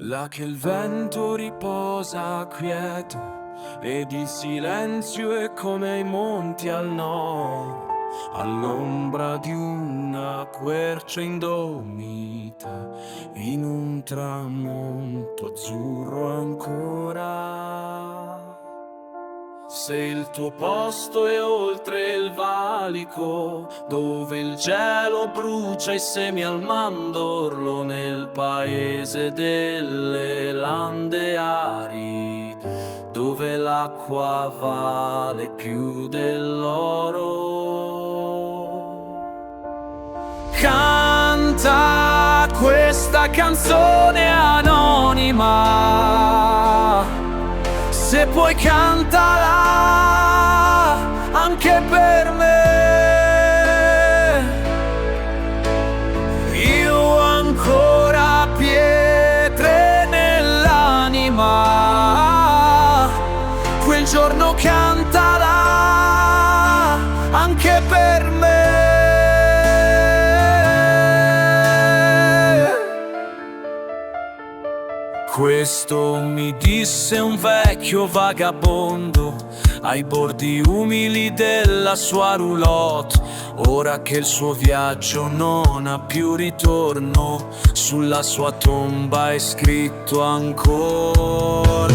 Là che il vento riposa quieto ed il silenzio è come i monti al nord, all'ombra di una quercia indomita, in un tramonto azzurro ancora. Se il tuo posto è oltre il valico, dove il gelo brucia i semi al mandorlo, nel paese delle lande aride, dove l'acqua vale più dell'oro. Canta questa canzone anonima, se puoi cantala anche per me. Io ho ancora pietre nell'anima, quel giorno cantala anche per me. Questo mi disse un vecchio vagabondo ai bordi umili della sua roulotte. Ora che il suo viaggio non ha più ritorno, sulla sua tomba è scritto ancora